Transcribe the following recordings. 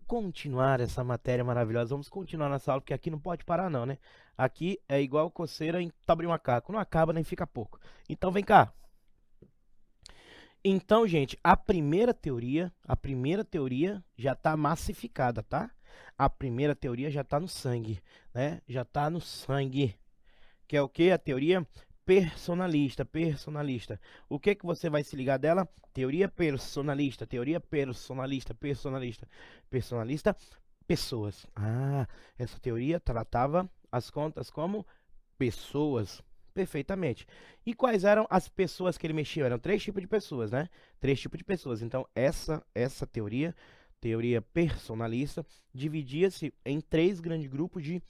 continuar essa matéria maravilhosa. Vamos continuar nessa aula, porque aqui não pode parar não, né? Aqui é igual coceira em tobre macaco. Não acaba nem fica pouco. Então vem cá. Então, gente, a primeira teoria já está massificada, tá? A primeira teoria já está no sangue, né? Já está no sangue. Que é o que? A teoria personalista. O que que você vai se ligar dela? Personalista, pessoas. Ah, essa teoria tratava as contas como pessoas. Perfeitamente. E quais eram as pessoas que ele mexia? Eram três tipos de pessoas, né? Três tipos de pessoas. Então, essa teoria personalista, dividia-se em três grandes grupos de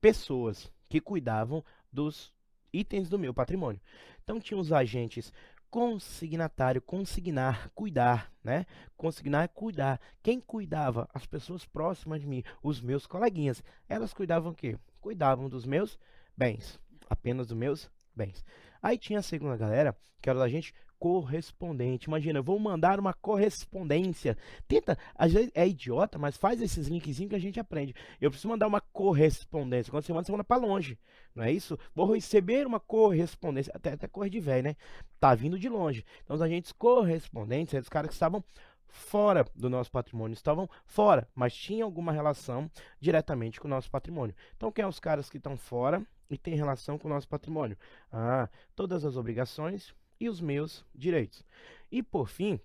pessoas que cuidavam dos itens do meu patrimônio. Então, tinha os agentes consignatário, consignar, cuidar, né? Consignar é cuidar. Quem cuidava? As pessoas próximas de mim, os meus coleguinhas. Elas cuidavam o quê? Cuidavam dos meus bens, apenas dos meus bens. Aí tinha a segunda galera, que era o agente correspondente. Imagina, eu vou mandar uma correspondência. Tenta, às vezes é idiota, mas faz esses linkzinhos que a gente aprende. Eu preciso mandar uma correspondência. Quando você manda para longe, não é isso? Vou receber uma correspondência, até coisa de velho, né? Tá vindo de longe. Então, os agentes correspondentes eram os caras que estavam fora do nosso patrimônio, estavam fora, mas tinham alguma relação diretamente com o nosso patrimônio. Então, quem são os caras que estão fora e têm relação com o nosso patrimônio? Ah, todas as obrigações e os meus direitos. E, por fim,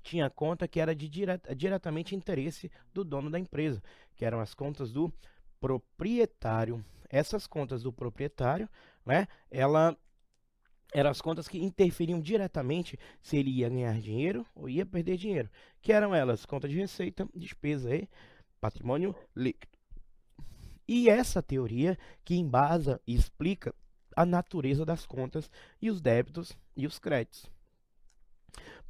tinha conta que era de diretamente interesse do dono da empresa, que eram as contas do proprietário. Essas contas do proprietário, né, ela eram as contas que interferiam diretamente se ele ia ganhar dinheiro ou ia perder dinheiro, que eram elas conta de receita, despesa e patrimônio líquido. E essa teoria que embasa e explica a natureza das contas e os débitos e os créditos.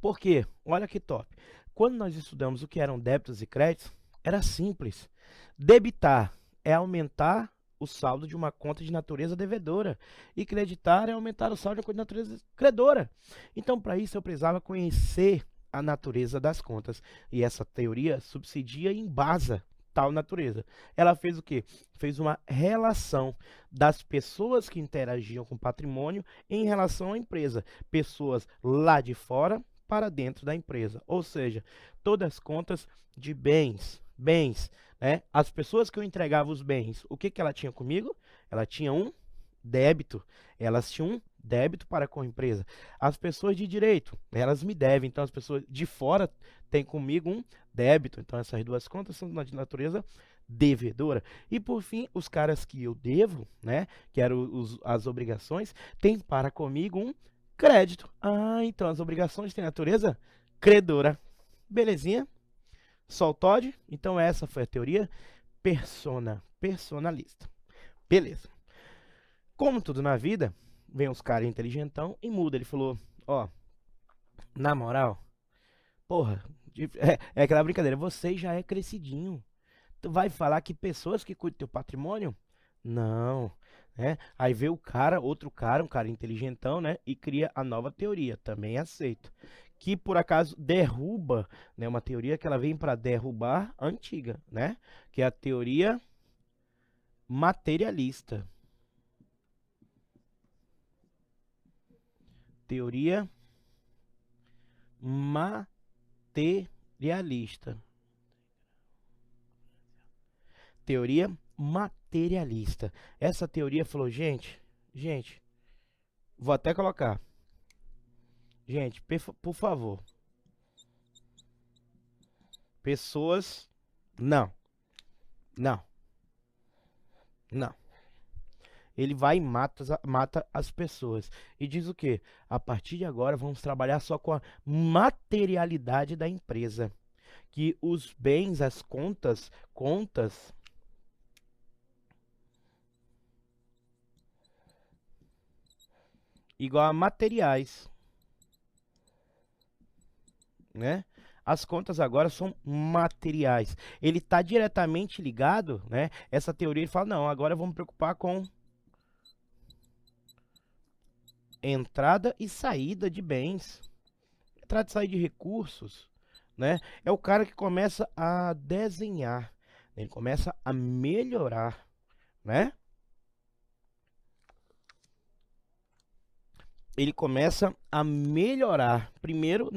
Por quê? Olha que top. Quando nós estudamos o que eram débitos e créditos, era simples. Debitar é aumentar o saldo de uma conta de natureza devedora e creditar é aumentar o saldo de uma conta de natureza credora. Então, para isso, eu precisava conhecer a natureza das contas. E essa teoria subsidia e embasa tal natureza. Ela fez o quê? Fez uma relação das pessoas que interagiam com o patrimônio em relação à empresa. Pessoas lá de fora para dentro da empresa, ou seja, todas as contas de bens, né? As pessoas que eu entregava os bens, o que que ela tinha comigo? Ela tinha um débito, elas tinham um débito para com a empresa. As pessoas de direito, elas me devem, então as pessoas de fora têm comigo um débito, então essas duas contas são de natureza devedora. E por fim, os caras que eu devo, né, que eram as obrigações, têm para comigo um crédito. Ah, então as obrigações têm natureza credora. Belezinha? Sol Todd? Então essa foi a teoria personalista. Beleza. Como tudo na vida, vem uns caras inteligentão e muda. Ele falou, ó, na moral, porra, é aquela brincadeira, você já é crescidinho. Tu vai falar que pessoas que cuidam do teu patrimônio? Não, né? Aí vê o cara, outro cara, um cara inteligentão, né? E cria a nova teoria, também aceito. Que por acaso derruba, né? Uma teoria que ela vem para derrubar a antiga, né? Que é a teoria materialista. Teoria materialista. Teoria materialista. Essa teoria falou, gente, vou até colocar. Gente, por favor, pessoas, não, não, não. Ele vai e mata as pessoas. E diz o quê? A partir de agora vamos trabalhar só com a materialidade da empresa. Que os bens, as contas, igual a materiais, né? As contas agora são materiais. Ele está diretamente ligado, né? Essa teoria ele fala, não, agora vamos preocupar com entrada e saída de bens, entrada e saída de recursos, né? É o cara que começa a desenhar, ele começa a melhorar, né? Ele começa a melhorar. Primeiro,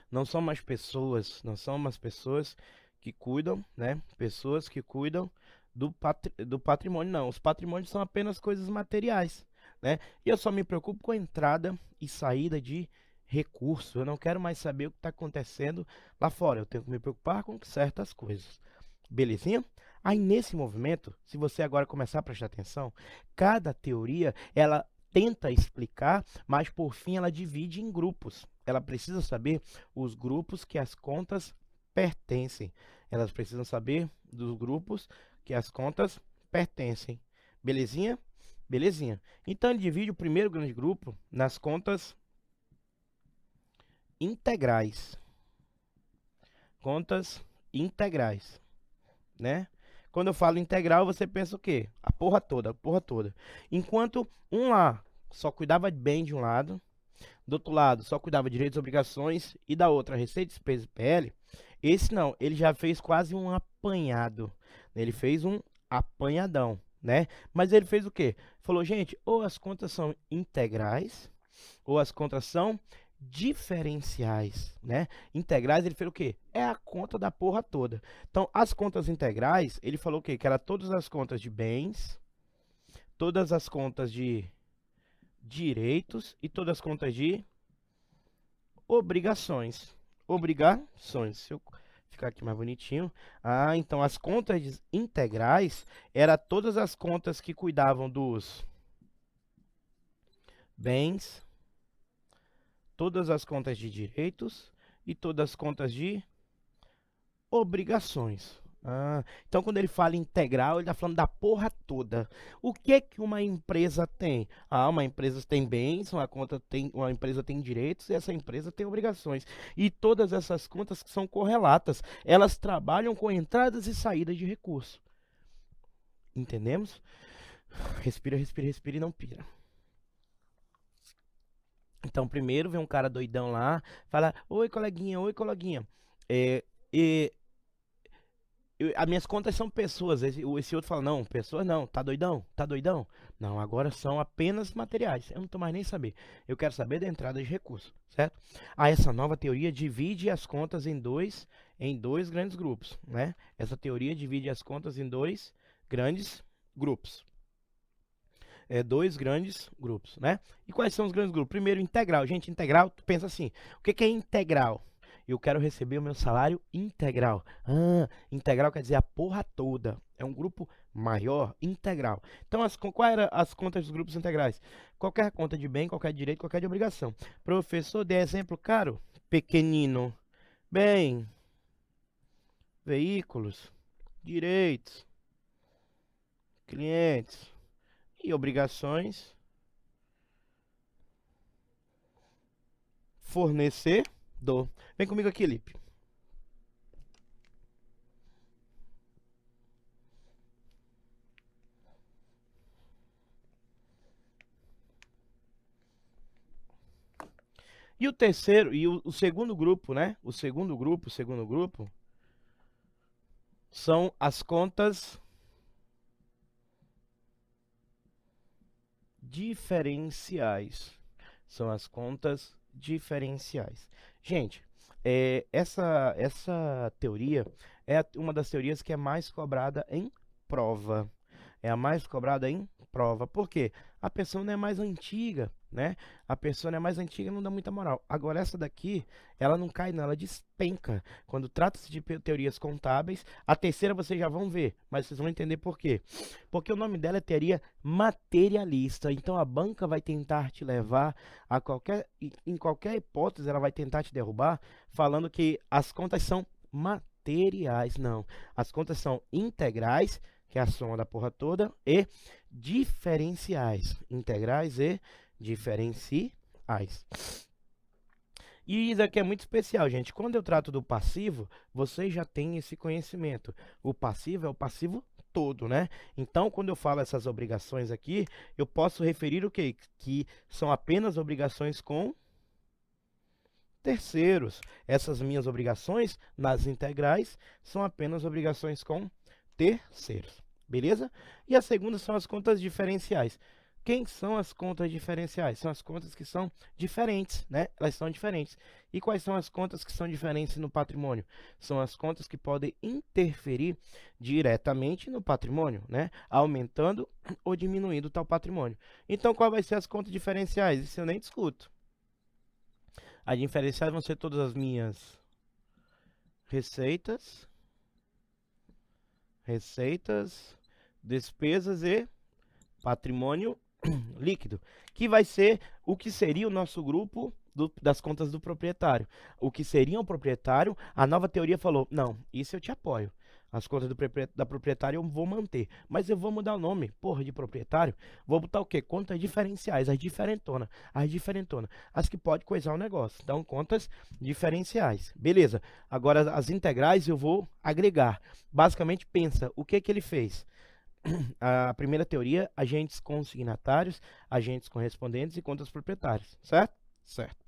não são mais pessoas, não são mais pessoas que cuidam, né? Pessoas que cuidam do patrimônio, não. Os patrimônios são apenas coisas materiais, né? E eu só me preocupo com a entrada e saída de recursos. Eu não quero mais saber o que está acontecendo lá fora. Eu tenho que me preocupar com certas coisas. Belezinha? Aí nesse movimento, se você agora começar a prestar atenção, cada teoria ela tenta explicar, mas por fim ela divide em grupos. Ela precisa saber os grupos que as contas pertencem. Elas precisam saber dos grupos que as contas pertencem. Belezinha? Belezinha. Então ele divide o primeiro grande grupo nas contas integrais. Contas integrais, né? Quando eu falo integral, você pensa o quê? A porra toda, a porra toda. Enquanto um lá só cuidava bem de um lado, do outro lado só cuidava de direitos e obrigações, e da outra receita, despesa e PL, esse não, ele já fez quase um apanhado. Ele fez um apanhadão, né? Mas ele fez o quê? Falou, gente, ou as contas são integrais, ou as contas são diferenciais, né? Integrais, ele fez o quê? É a conta da porra toda. Então, as contas integrais, ele falou o quê? Que era todas as contas de bens, todas as contas de direitos e todas as contas de obrigações. Obrigações. Se eu ficar aqui mais bonitinho. Ah, então as contas integrais eram todas as contas que cuidavam dos bens, todas as contas de direitos e todas as contas de obrigações. Ah, então quando ele fala integral, ele está falando da porra toda. O que que uma empresa tem? Ah, uma empresa tem bens, uma empresa tem direitos e essa empresa tem obrigações. E todas essas contas que são correlatas, elas trabalham com entradas e saídas de recurso. Entendemos? Respira, respira, respira e não pira. Então, primeiro vem um cara doidão lá, fala: oi, coleguinha, oi, coleguinha. É, e as minhas contas são pessoas. Esse outro fala: não, pessoas não, tá doidão? Tá doidão? Não, agora são apenas materiais. Eu não tô mais nem saber. Eu quero saber da entrada de recursos, certo? Aí essa nova teoria divide as contas em dois grandes grupos, né? Essa teoria divide as contas em dois grandes grupos. Dois grandes grupos, né? E quais são os grandes grupos? Primeiro, integral. Gente, integral, tu pensa assim, o que que é integral? Eu quero receber o meu salário integral. Ah, integral quer dizer a porra toda. É um grupo maior, integral. Então, qual eram as contas dos grupos integrais? Qualquer conta de bem, qualquer direito, qualquer de obrigação. Professor, dê exemplo, caro, pequenino. Bem, veículos, direitos, clientes e obrigações. Fornecedor. Vem comigo aqui, Lipe. E o terceiro, e o segundo grupo, né? O segundo grupo são as contas diferenciais. São as contas diferenciais. Gente, essa teoria é uma das teorias que é mais cobrada em prova. É a mais cobrada em prova. Por quê? A pessoa não é mais antiga, né? A pessoa não é mais antiga, não dá muita moral. Agora essa daqui, ela não cai não, ela despenca. Quando trata-se de teorias contábeis, a terceira vocês já vão ver, mas vocês vão entender por quê. Porque o nome dela é teoria materialista. Então a banca vai tentar te levar a em qualquer hipótese, ela vai tentar te derrubar, falando que as contas são materiais. Não, as contas são integrais, que é a soma da porra toda, e diferenciais. Integrais e diferenciais. E isso aqui é muito especial, gente. Quando eu trato do passivo, vocês já têm esse conhecimento. O passivo é o passivo todo, né? Então, quando eu falo essas obrigações aqui, eu posso referir o quê? Que são apenas obrigações com terceiros. Essas minhas obrigações nas integrais são apenas obrigações com terceiros, beleza? E a segunda são as contas diferenciais. Quem são as contas diferenciais? São as contas que são diferentes, né? Elas são diferentes. E quais são as contas que são diferentes no patrimônio? São as contas que podem interferir diretamente no patrimônio, né? Aumentando ou diminuindo tal patrimônio. Então, qual vai ser as contas diferenciais? Isso eu nem discuto. As diferenciais vão ser todas as minhas receitas, despesas e patrimônio líquido, que vai ser o que seria o nosso grupo das contas do proprietário. O que seria um proprietário, a nova teoria falou, não, isso eu te apoio. As contas da proprietária eu vou manter, mas eu vou mudar o nome, porra, de proprietário. Vou botar o quê? Contas diferenciais, as diferentonas, as que pode coisar o negócio. Então, contas diferenciais. Beleza. Agora, as integrais eu vou agregar. Basicamente, pensa, o que que ele fez? A primeira teoria, agentes consignatários, agentes correspondentes e contas proprietárias, certo? Certo.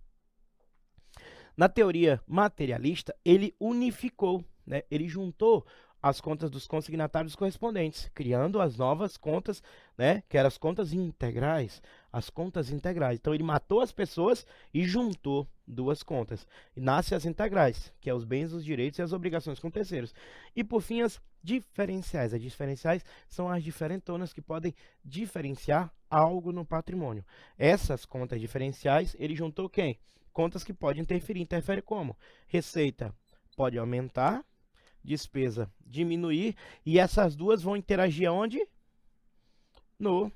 Na teoria materialista, ele unificou, né? Ele juntou as contas dos consignatários correspondentes, criando as novas contas, né? Que eram as contas integrais, as contas integrais. Então, ele matou as pessoas e juntou duas contas. E nasce as integrais, que é os bens, os direitos e as obrigações com terceiros. E, por fim, as diferenciais. As diferenciais são as diferentonas que podem diferenciar algo no patrimônio. Essas contas diferenciais, ele juntou quem? Contas que podem interferir. Interfere como? Receita pode aumentar, despesa diminuir, e essas duas vão interagir aonde? No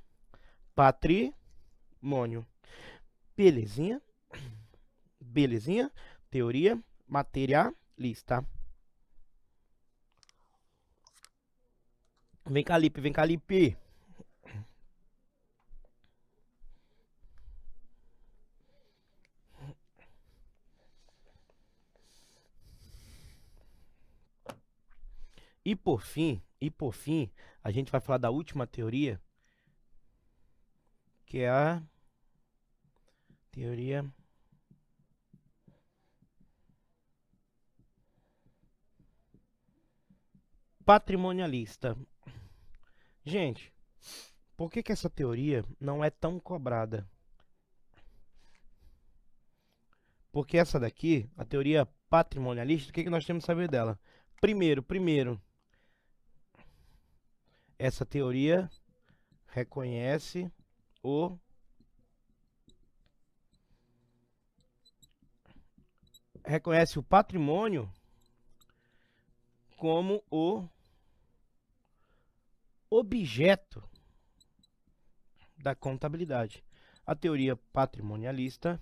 patrimônio. Belezinha? Belezinha? Teoria materialista. Vem cá, Lipe, vem cá, Lipe. E por fim, a gente vai falar da última teoria, que é a teoria patrimonialista. Gente, por que que essa teoria não é tão cobrada? Porque essa daqui, a teoria patrimonialista, o que que nós temos que saber dela? Primeiro, essa teoria reconhece o patrimônio como o objeto da contabilidade. A teoria patrimonialista,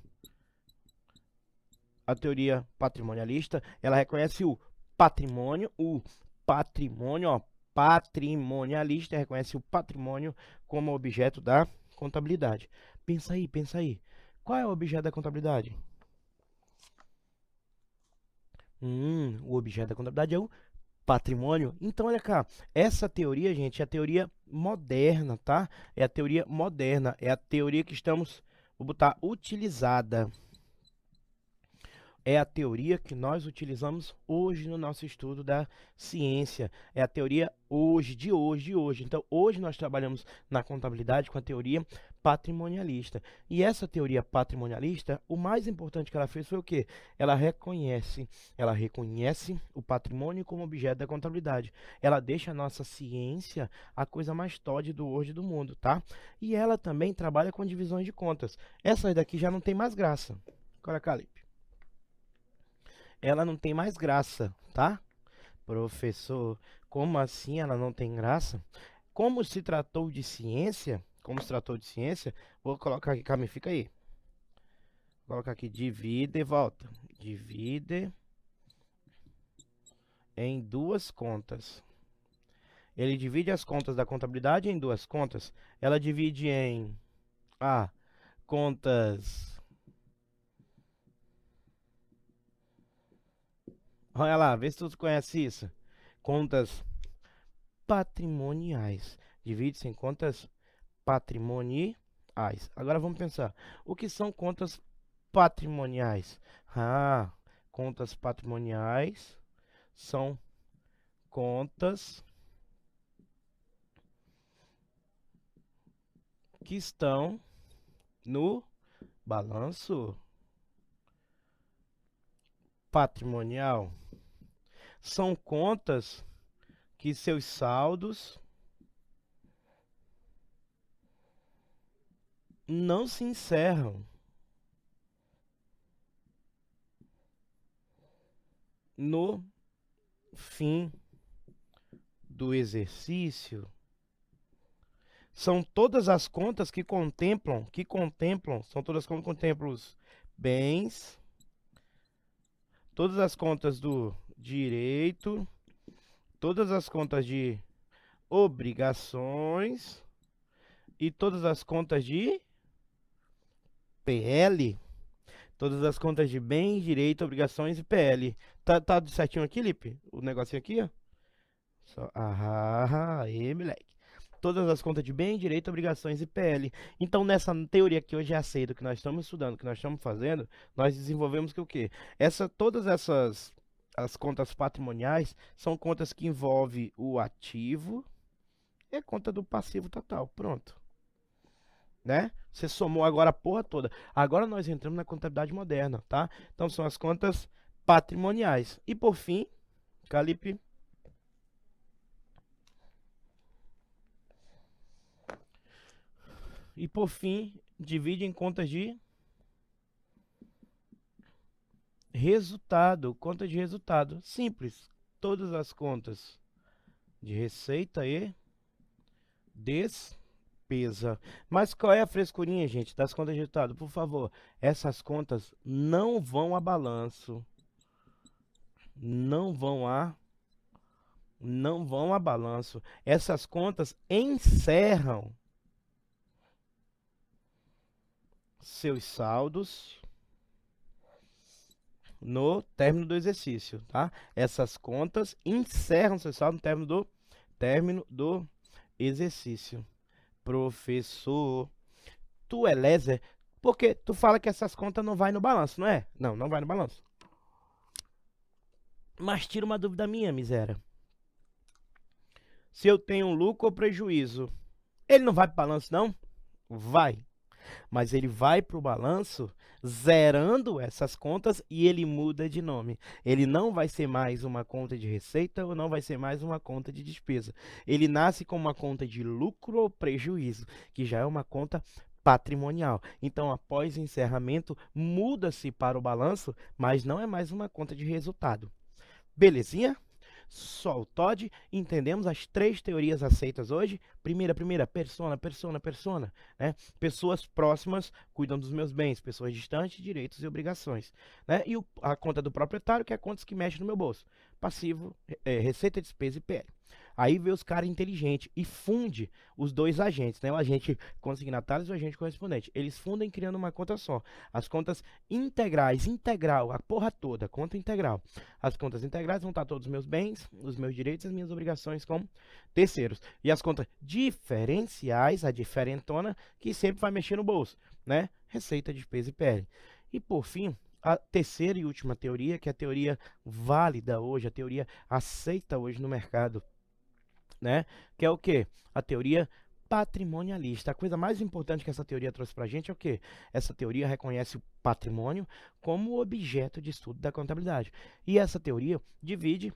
ela reconhece o patrimônio, ó, patrimonialista reconhece o patrimônio como objeto da contabilidade. Pensa aí. Qual é o objeto da contabilidade? O objeto da contabilidade é o patrimônio. Então, olha cá, essa teoria, gente, é a teoria moderna, tá? É a teoria moderna, é a teoria que estamos, vou botar, utilizada. É a teoria que nós utilizamos hoje no nosso estudo da ciência. É a teoria de hoje. Então, hoje nós trabalhamos na contabilidade com a teoria patrimonialista. E essa teoria patrimonialista, o mais importante que ela fez foi o quê? Ela reconhece o patrimônio como objeto da contabilidade. Ela deixa a nossa ciência a coisa mais top do hoje do mundo, tá? E ela também trabalha com divisões de contas. Essas daqui já não tem mais graça. Olha cá, Lipe. Ela não tem mais graça, tá? Professor, como assim ela não tem graça? Como se tratou de ciência, vou colocar aqui, Cami, fica aí. Vou colocar aqui, divide e volta. Divide em duas contas. Ele divide as contas da contabilidade em duas contas. Ela divide em contas... Olha lá, vê se tu conhece isso. Contas patrimoniais. Divide-se em contas patrimoniais. Agora vamos pensar. O que são contas patrimoniais. Ah, contas patrimoniais são contas que estão no balanço patrimonial. São contas que seus saldos não se encerram no fim do exercício. São todas as contas que contemplam, são todas as contas que contemplam os bens, todas as contas do direito, todas as contas de obrigações e todas as contas de PL. Todas as contas de bens, direito, obrigações e PL. Tá certinho aqui, Lipe? O negocinho aqui, ó. Aí, moleque. Todas as contas de bem, direito, obrigações e PL. Então, nessa teoria que hoje é aceita, que nós estamos estudando, que nós estamos fazendo, nós desenvolvemos que o quê? Todas essas as contas patrimoniais são contas que envolvem o ativo e a conta do passivo total. Pronto. Né? Você somou agora a porra toda. Agora nós entramos na contabilidade moderna, tá? Então, são as contas patrimoniais. E, por fim, Calipe... E por fim, divide em contas de resultado. Conta de resultado. Simples. Todas as contas de receita e despesa. Mas qual é a frescurinha, gente, das contas de resultado? Por favor, essas contas não vão a balanço. Não vão a balanço. Essas contas encerram seus saldos no término do exercício, tá? Essas contas encerram seus saldos no término do exercício. Professor, tu é léser, porque tu fala que essas contas não vai no balanço, não é? Não, não vai no balanço. Mas tira uma dúvida minha, miséria. Se eu tenho um lucro ou prejuízo, ele não vai para o balanço, não? Vai. Mas ele vai para o balanço zerando essas contas e ele muda de nome. Ele não vai ser mais uma conta de receita ou não vai ser mais uma conta de despesa. Ele nasce com uma conta de lucro ou prejuízo, que já é uma conta patrimonial. Então, após o encerramento, muda-se para o balanço, mas não é mais uma conta de resultado. Belezinha? Só o Todd, entendemos as 3 teorias aceitas hoje. Primeira, persona, né? Pessoas próximas cuidam dos meus bens, pessoas distantes, direitos e obrigações, né? E a conta do proprietário, que é contas que mexem no meu bolso. Passivo, receita, despesa e PL. Aí vê os caras inteligentes e funde os dois agentes, né? O agente consignatário e o agente correspondente. Eles fundem criando uma conta só. As contas integrais, integral, a porra toda, conta integral. As contas integrais vão estar todos os meus bens, os meus direitos e as minhas obrigações como terceiros. E as contas diferenciais, a diferentona, que sempre vai mexer no bolso, né? Receita, despesa e PL. E por fim, a terceira e última teoria, que é a teoria válida hoje, a teoria aceita hoje no mercado, né? Que é o quê? A teoria patrimonialista. A coisa mais importante que essa teoria trouxe para a gente é o quê? Essa teoria reconhece o patrimônio como objeto de estudo da contabilidade. E essa teoria divide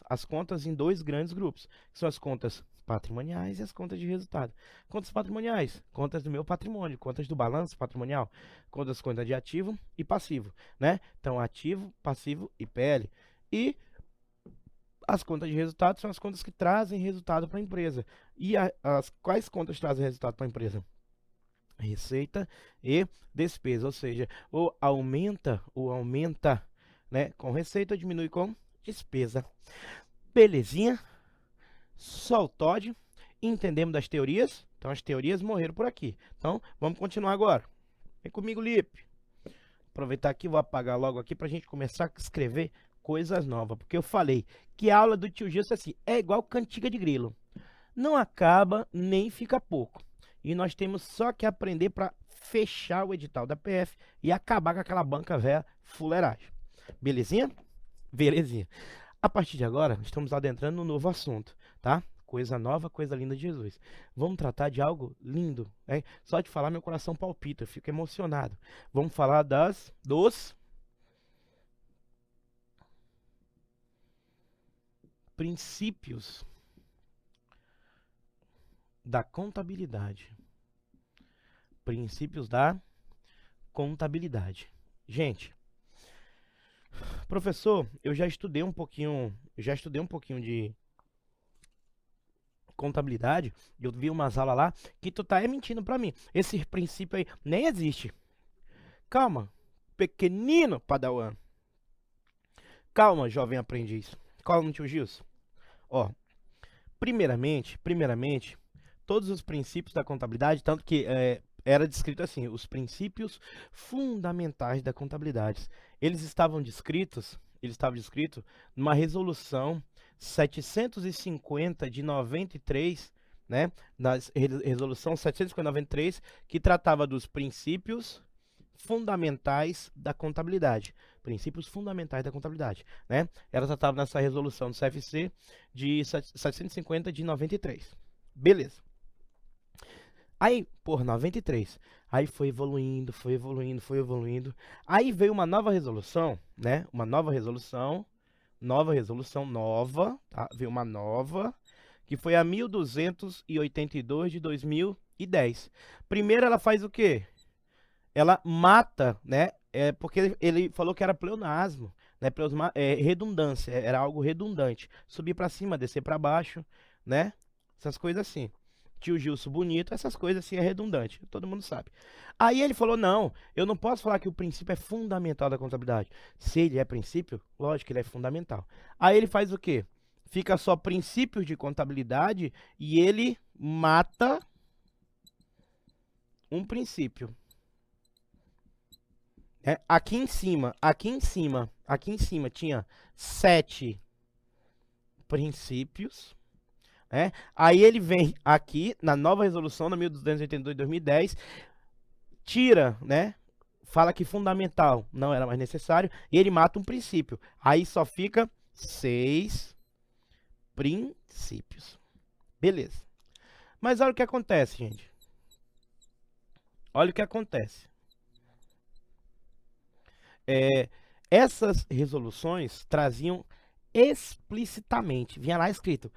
as contas em 2 grandes grupos, que são as contas patrimoniais e as contas de resultado. Contas patrimoniais, contas do meu patrimônio, contas do balanço patrimonial, contas de ativo e passivo, né? Então, ativo, passivo e PL. E as contas de resultado são as contas que trazem resultado para a empresa. E quais contas trazem resultado para a empresa? Receita e despesa, ou seja, ou aumenta, né, com receita, ou diminui com despesa. Belezinha? Só o Todd. Entendemos das teorias? Então as teorias morreram por aqui. Então vamos continuar agora. Vem comigo, Lipe. Aproveitar aqui, vou apagar logo aqui para a gente começar a escrever coisas novas, porque eu falei que a aula do tio Gilson assim, é igual cantiga de grilo. Não acaba nem fica pouco. E nós temos só que aprender para fechar o edital da PF e acabar com aquela banca velha fuleiragem. Belezinha? Belezinha. A partir de agora, estamos adentrando no novo assunto, tá? Coisa nova, coisa linda de Jesus. Vamos tratar de algo lindo, né? Só de falar meu coração palpita, eu fico emocionado. Vamos falar dos princípios da contabilidade. Princípios da contabilidade. Gente, professor, eu já estudei um pouquinho de contabilidade, eu vi umas aulas lá que tu tá mentindo pra mim. Esse princípio aí nem existe. Calma, pequenino padawan. Calma, jovem aprendiz. Calma, tio Gilson. Ó, primeiramente, todos os princípios da contabilidade, tanto que era descrito assim, os princípios fundamentais da contabilidade. Eles estavam descritos numa resolução 750 de 93, né? Resolução 750 de 93, que tratava dos princípios fundamentais da contabilidade. Princípios fundamentais da contabilidade, né? Ela tratava nessa resolução do CFC de 750 de 93. Beleza. Aí, por 93, aí foi evoluindo. Aí veio uma nova resolução, né? Uma nova resolução, tá? Veio uma nova, que foi a 1282 de 2010. Primeiro ela faz o quê? Ela mata, né? Porque ele falou que era pleonasmo, né? Redundância, era algo redundante. Subir para cima, descer para baixo, né? Essas coisas assim. Tio Gilson bonito, essas coisas assim é redundante, todo mundo sabe. Aí ele falou, não, eu não posso falar que o princípio é fundamental da contabilidade. Se ele é princípio, lógico que ele é fundamental. Aí ele faz o quê? Fica só princípios de contabilidade e ele mata um princípio. Aqui em cima tinha 7 princípios. Aí ele vem aqui na nova resolução da 1282 de 2010, tira, né? Fala que fundamental não era mais necessário e ele mata um princípio. Aí só fica 6 princípios. Beleza. Mas olha o que acontece, gente. Olha o que acontece. Essas resoluções traziam explicitamente, vinha lá escrito,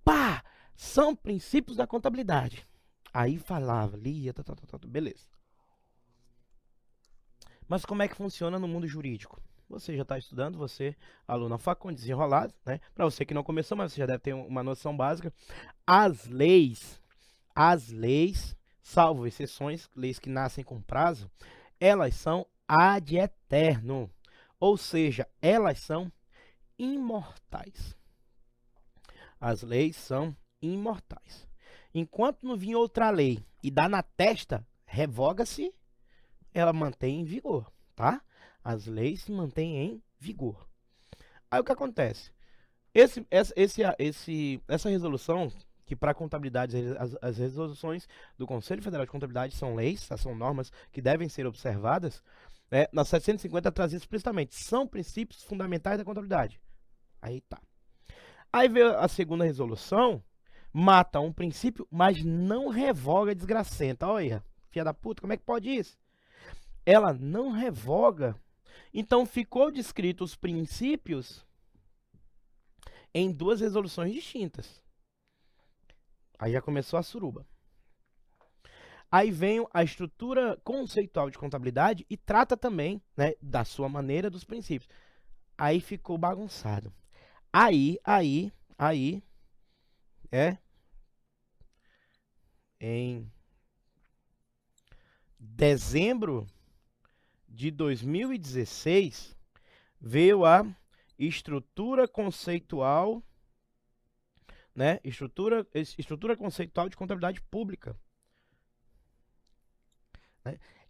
pá, são princípios da contabilidade. Aí falava, lia, beleza. Mas como é que funciona no mundo jurídico? Você já está estudando, você, aluno na faculdade, desenrolado, né? Para você que não começou, mas você já deve ter uma noção básica. As leis, salvo exceções, leis que nascem com prazo, elas são ad eterno. Ou seja, elas são imortais. As leis são imortais. Enquanto não vir outra lei e dá na testa, revoga-se, ela mantém em vigor, tá? As leis se mantêm em vigor. Aí o que acontece? Essa resolução, que para contabilidade, as resoluções do Conselho Federal de Contabilidade são leis, são normas que devem ser observadas, na 750 trazia explicitamente, são princípios fundamentais da contabilidade. Aí tá. Aí veio a segunda resolução, mata um princípio, mas não revoga a desgracenta. Olha, filha da puta, como é que pode isso? Ela não revoga. Então ficou descrito os princípios em duas resoluções distintas. Aí já começou a suruba. Aí vem a estrutura conceitual de contabilidade e trata também, né, da sua maneira dos princípios. Aí ficou bagunçado. Aí, em dezembro de 2016, veio a estrutura conceitual, né? Estrutura conceitual de contabilidade pública.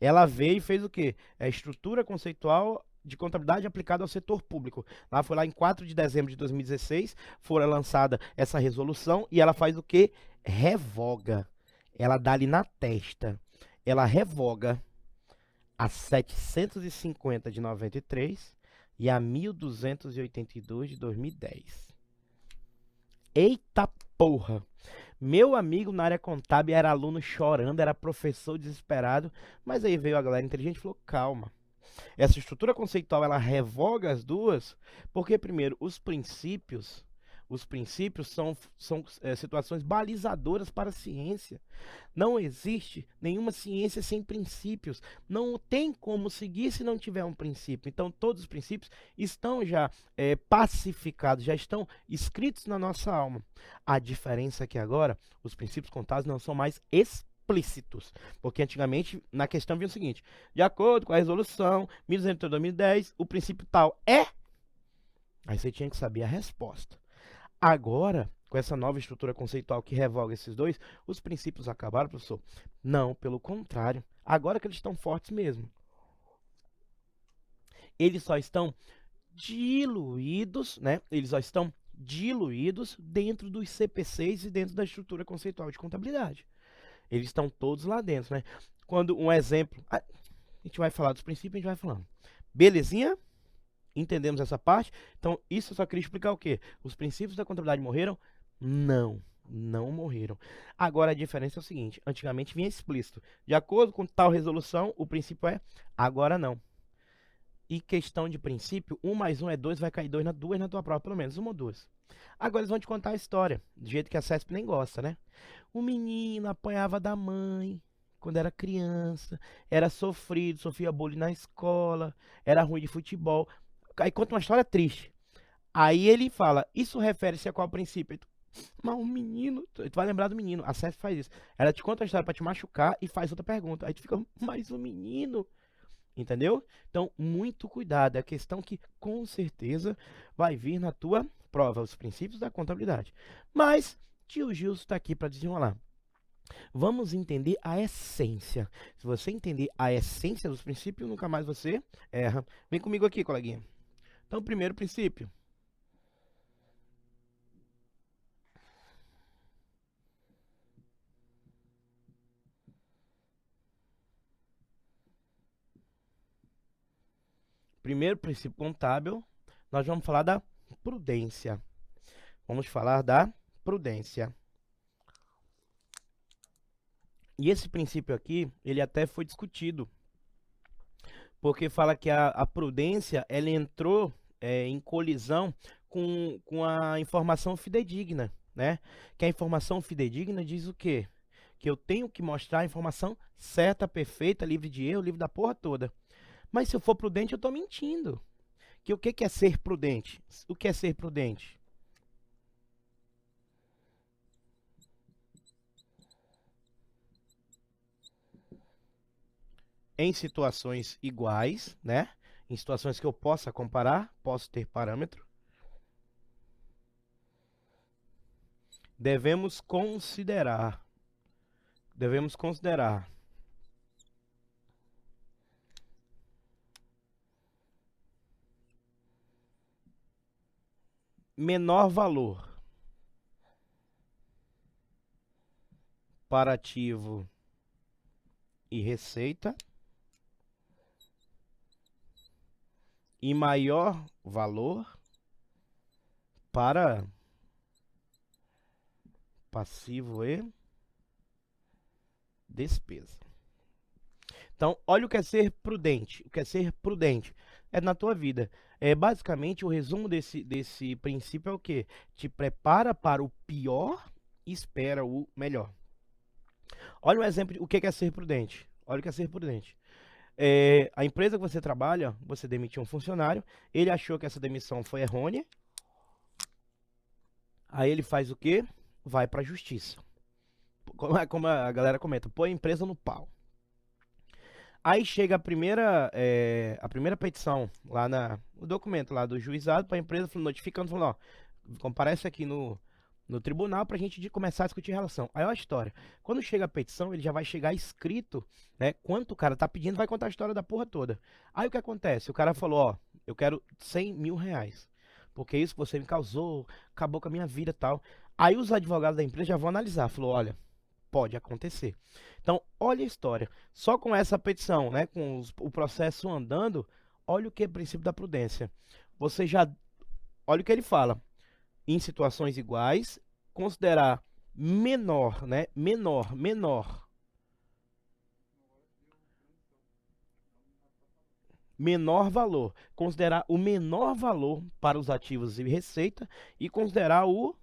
Ela veio e fez o quê? A estrutura conceitual de contabilidade aplicada ao setor público. Lá foi lá em 4 de dezembro de 2016, foi lançada essa resolução e ela faz o quê? Revoga. Ela dá ali na testa. ela revoga a 750 de 93 e a 1282 de 2010. Eita porra! Meu amigo na área contábil era aluno chorando, era professor desesperado, mas aí veio a galera inteligente e falou: calma. Essa estrutura conceitual ela revoga as duas, porque primeiro os princípios são situações balizadoras para a ciência. Não existe nenhuma ciência sem princípios. Não tem como seguir se não tiver um princípio. Então, todos os princípios estão já pacificados, já estão escritos na nossa alma. A diferença é que agora os princípios contábeis não são mais explícitos. Porque antigamente, na questão vinha o seguinte: de acordo com a resolução 1200/2010, o princípio tal é. Aí você tinha que saber a resposta. Agora, com essa nova estrutura conceitual que revoga esses dois, os princípios acabaram, professor? Não, pelo contrário. Agora que eles estão fortes mesmo. Eles só estão diluídos, né? Eles só estão diluídos dentro dos CPCs e dentro da estrutura conceitual de contabilidade. Eles estão todos lá dentro, né? Quando um exemplo, a gente vai falar dos princípios, a gente vai falando. Belezinha? Entendemos essa parte? Então, isso eu só queria explicar o quê? Os princípios da contabilidade morreram? Não, não morreram. Agora, a diferença é o seguinte: antigamente vinha explícito. De acordo com tal resolução, o princípio é, agora não. E questão de princípio, 1 mais 1 é 2, vai cair 2 na tua prova, pelo menos, uma ou duas. Agora eles vão te contar a história, do jeito que a CESP nem gosta, né? O menino apanhava da mãe quando era criança, era sofrido, sofria bullying na escola, era ruim de futebol. Aí conta uma história triste. Aí ele fala: isso refere-se a qual princípio? Aí tu, mas o menino, tu vai lembrar do menino, a CEF faz isso. Ela te conta a história pra te machucar e faz outra pergunta. Aí tu fica: mas o menino, entendeu? Então, muito cuidado. É a questão que com certeza vai vir na tua prova, os princípios da contabilidade. Mas tio Gilson está aqui para desenrolar. Vamos entender a essência. Se você entender a essência dos princípios, nunca mais você erra. Vem comigo aqui, coleguinha. Então, primeiro princípio. Primeiro princípio contábil, nós vamos falar da prudência. Vamos falar da prudência. E esse princípio aqui, ele até foi discutido, porque fala que a prudência, ela entrou em colisão com a informação fidedigna, né? Que a informação fidedigna diz o quê? Que eu tenho que mostrar a informação certa, perfeita, livre de erro, livre da porra toda. Mas se eu for prudente, eu estou mentindo. Que o que é ser prudente? O que é ser prudente? Em situações iguais, né? Em situações que eu possa comparar, posso ter parâmetro. Devemos considerar menor valor para ativo e receita e maior valor para passivo e despesa. Então, olha o que é ser prudente. O que é ser prudente? É na tua vida. Basicamente, o resumo desse princípio é o quê? Te prepara para o pior e espera o melhor. Olha um exemplo de o que é ser prudente. Olha o que é ser prudente. A empresa que você trabalha, você demitiu um funcionário, ele achou que essa demissão foi errônea, aí ele faz o quê? Vai para a justiça. Como a galera comenta, põe a empresa no pau. Aí chega a primeira petição lá no documento lá do juizado para a empresa, notificando, falando: ó, comparece aqui no tribunal para a gente começar a discutir relação. Aí olha a história. Quando chega a petição, ele já vai chegar escrito, né? Quanto o cara tá pedindo, vai contar a história da porra toda. Aí o que acontece? O cara falou: ó, eu quero 100 mil reais. Porque isso que você me causou, acabou com a minha vida e tal. Aí os advogados da empresa já vão analisar. Falou: olha, Pode acontecer. Então, olha a história. Só com essa petição, né, com o processo andando, olha o que é o princípio da prudência. Você já, olha o que ele fala. Em situações iguais, considerar menor, né, menor valor. Considerar o menor valor para os ativos e receita e considerar o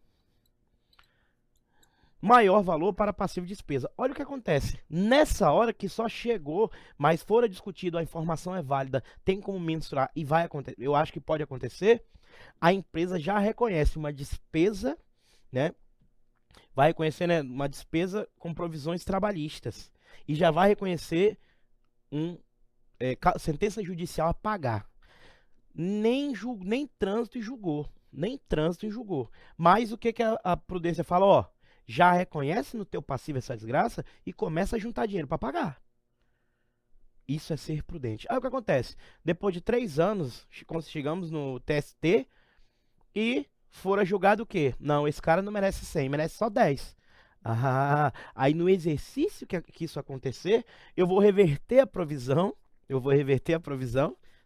maior valor para passivo e despesa. Olha o que acontece. Nessa hora que só chegou, mas fora discutido, a informação é válida, tem como mensurar e vai acontecer. Eu acho que pode acontecer. A empresa já reconhece uma despesa, né? Vai reconhecer, né, uma despesa com provisões trabalhistas e já vai reconhecer um sentença judicial a pagar. Nem trânsito e julgou. Nem trânsito e julgou. Mas o que, que a prudência fala? Ó, já reconhece no teu passivo essa desgraça e começa a juntar dinheiro para pagar. Isso é ser prudente. Aí o que acontece? Depois de 3 anos, chegamos no TST e fora julgado o quê? Não, esse cara não merece 100, merece só 10. Ah, aí no exercício que isso acontecer, eu vou reverter a provisão,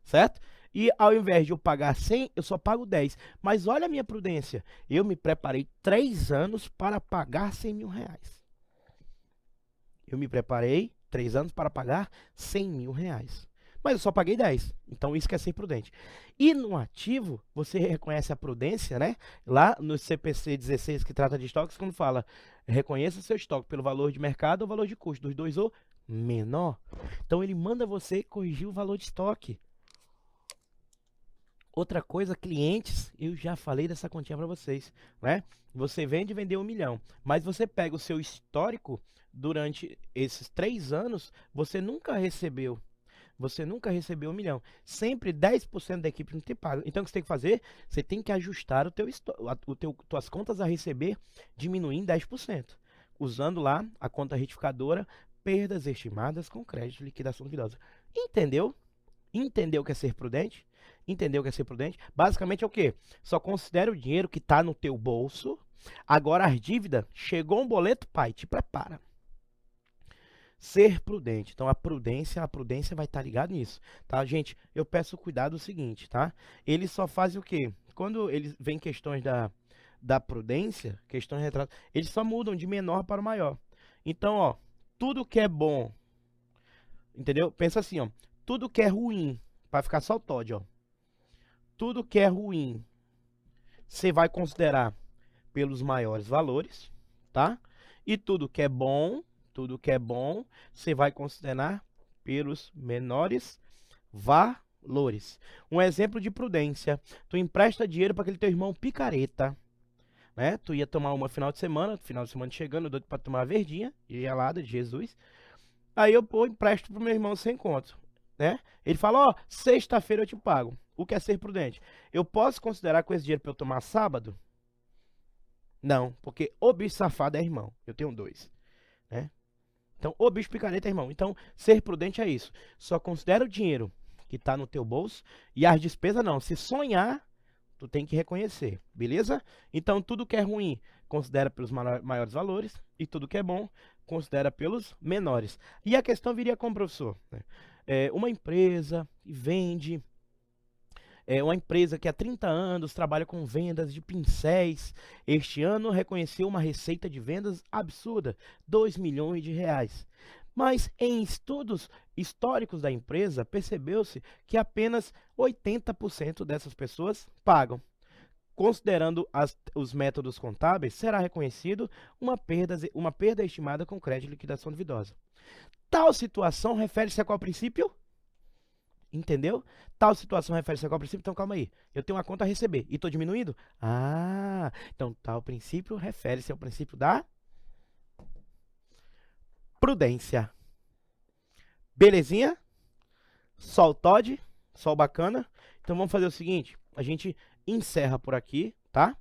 certo? E ao invés de eu pagar 100, eu só pago 10. Mas olha a minha prudência. Eu me preparei 3 anos para pagar 100 mil reais. Eu me preparei 3 anos para pagar 100 mil reais. Mas eu só paguei 10. Então isso que é ser prudente. E no ativo, você reconhece a prudência, né? Lá no CPC 16, que trata de estoques, quando fala, reconheça seu estoque pelo valor de mercado ou valor de custo, dos dois ou menor. Então ele manda você corrigir o valor de estoque. Outra coisa, clientes, eu já falei dessa continha para vocês, né? Você vende e vendeu 1 milhão, mas você pega o seu histórico durante esses 3 anos, você nunca recebeu 1 milhão. Sempre 10% da equipe não tem pago. Então o que você tem que fazer? Você tem que ajustar tuas contas a receber, diminuir em 10%. Usando lá a conta retificadora, perdas estimadas com crédito, liquidação duvidosa. Entendeu? Entendeu o que é ser prudente? Entendeu o que é ser prudente? Basicamente é o quê? Só considera o dinheiro que está no teu bolso. Agora as dívidas, chegou um boleto, pai, te prepara. Ser prudente. Então a prudência vai estar ligada nisso, tá? Gente, eu peço cuidado o seguinte, tá? Eles só fazem o quê? Quando eles vêm questões da prudência, questões de retrato, eles só mudam de menor para o maior. Então, ó, tudo que é bom, entendeu? Pensa assim, ó, tudo que é ruim, para ficar só o Todd, ó. Tudo que é ruim, você vai considerar pelos maiores valores, tá? E tudo que é bom, você vai considerar pelos menores valores. Um exemplo de prudência, tu empresta dinheiro para aquele teu irmão picareta, né? Tu ia tomar uma final de semana chegando, doido para tomar uma verdinha gelada de Jesus. Aí eu empresto pro meu irmão sem conto, né? Ele fala, ó, sexta-feira eu te pago. O que é ser prudente? Eu posso considerar com esse dinheiro para eu tomar sábado? Não, porque o bicho safado é irmão. Eu tenho 2, né? Então, o bicho picareta é irmão. Então, ser prudente é isso. Só considera o dinheiro que está no teu bolso e as despesas não. Se sonhar, tu tem que reconhecer, beleza? Então, tudo que é ruim, considera pelos maiores valores e tudo que é bom, considera pelos menores. E a questão viria como, professor, né? Uma empresa vende... uma empresa que há 30 anos trabalha com vendas de pincéis. Este ano reconheceu uma receita de vendas absurda, 2 milhões de reais. Mas em estudos históricos da empresa, percebeu-se que apenas 80% dessas pessoas pagam. Considerando os métodos contábeis, será reconhecido uma perda estimada com crédito de liquidação duvidosa. Tal situação refere-se a qual princípio? Entendeu? Tal situação refere-se a qual princípio? Então, calma aí. Eu tenho uma conta a receber e estou diminuindo? Ah, então tal princípio refere-se ao princípio da prudência. Belezinha? Sol Todd? Sol bacana? Então, vamos fazer o seguinte. A gente encerra por aqui, tá?